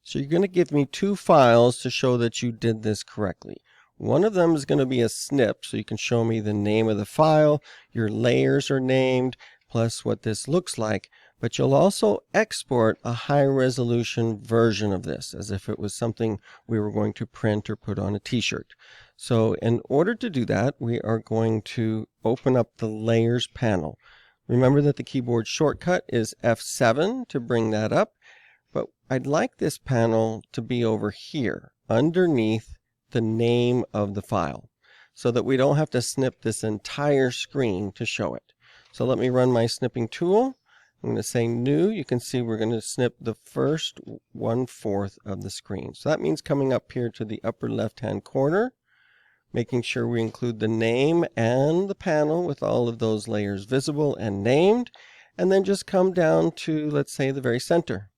So you're going to give me two files to show that you did this correctly. One of them is going to be a snip, so you can show me the name of the file, your layers are named, plus what this looks like. But you'll also export a high-resolution version of this, as if it was something we were going to print or put on a t-shirt. So in order to do that, we are going to open up the Layers panel. Remember that the keyboard shortcut is F7 to bring that up, but I'd like this panel to be over here, underneath the name of the file, so that we don't have to snip this entire screen to show it. So let me run my snipping tool. I'm going to say new. You can see we're going to snip the first 1/4 of the screen. So that means coming up here to the upper left-hand corner, making sure we include the name and the panel with all of those layers visible and named, and then just come down to, let's say, the very center.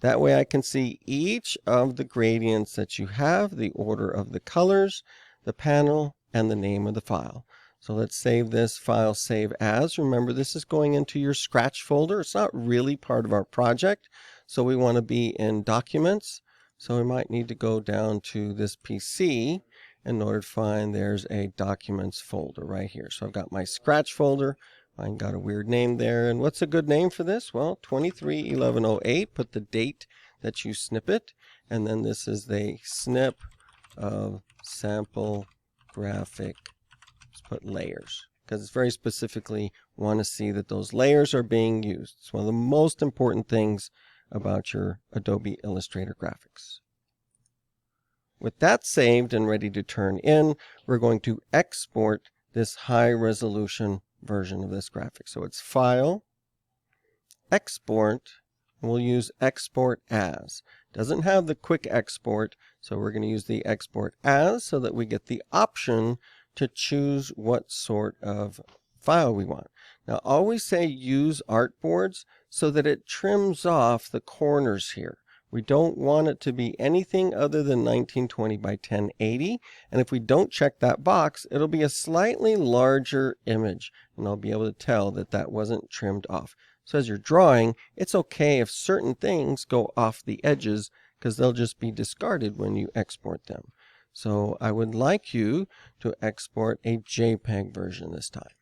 That way I can see each of the gradients that you have, the order of the colors, the panel, and the name of the file. So let's save this file, save as. Remember, this is going into your Scratch folder. It's not really part of our project, so we want to be in Documents. So we might need to go down to this PC in order to find there's a Documents folder right here. So I've got my Scratch folder. I got a weird name there. And what's a good name for this? Well, 23/11/08. Put the date that you snip it. And then this is the snip of sample graphic. Let's put layers, because it's very specifically want to see that those layers are being used. It's one of the most important things about your Adobe Illustrator graphics. With that saved and ready to turn in, we're going to export this high resolution version of this graphic. So it's File, Export, and we'll use Export As. Doesn't have the quick export, so we're going to use the Export As so that we get the option to choose what sort of file we want. Now always say use artboards so that it trims off the corners here. We don't want it to be anything other than 1920 by 1080. And if we don't check that box, it'll be a slightly larger image. And I'll be able to tell that that wasn't trimmed off. So as you're drawing, it's okay if certain things go off the edges, because they'll just be discarded when you export them. So I would like you to export a JPEG version this time.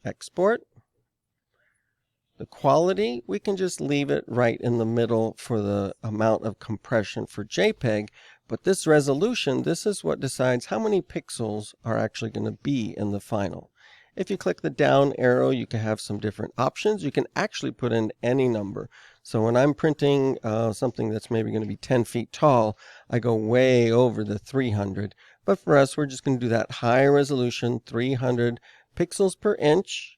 Export. The quality, we can just leave it right in the middle for the amount of compression for JPEG, but this resolution, this is what decides how many pixels are actually going to be in the final. If you click the down arrow, you can have some different options. You can actually put in any number. So when I'm printing something that's maybe going to be 10 feet tall, I go way over the 300. But for us, we're just going to do that high resolution, 300 pixels per inch.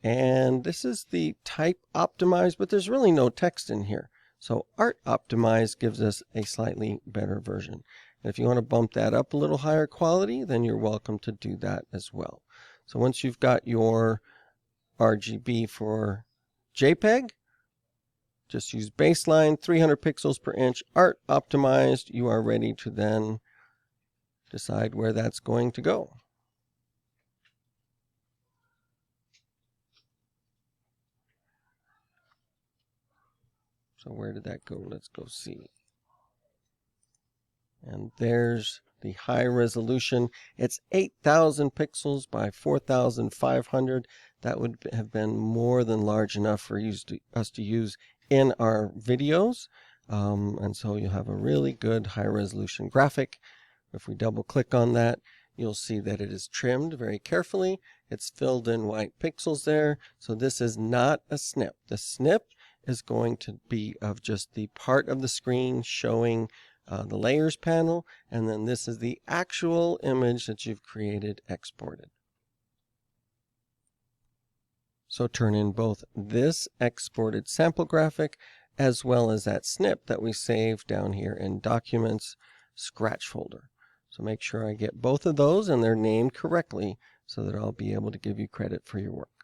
And this is the type optimized, but there's really no text in here. So art optimized gives us a slightly better version. And if you want to bump that up a little higher quality, then you're welcome to do that as well. So once you've got your RGB for JPEG, just use baseline, 300 pixels per inch, art optimized. You are ready to then decide where that's going to go. So where did that go? Let's go see. And there's the high resolution. It's 8,000 pixels by 4,500. That would have been more than large enough for us to use in our videos. And so you'll have a really good high resolution graphic. If we double click on that, you'll see that it is trimmed very carefully. It's filled in white pixels there. So this is not a snip. The snip is going to be of just the part of the screen showing the layers panel, and then this is the actual image that you've created exported. So turn in both this exported sample graphic as well as that snip that we saved down here in Documents, Scratch folder. So make sure I get both of those and they're named correctly so that I'll be able to give you credit for your work.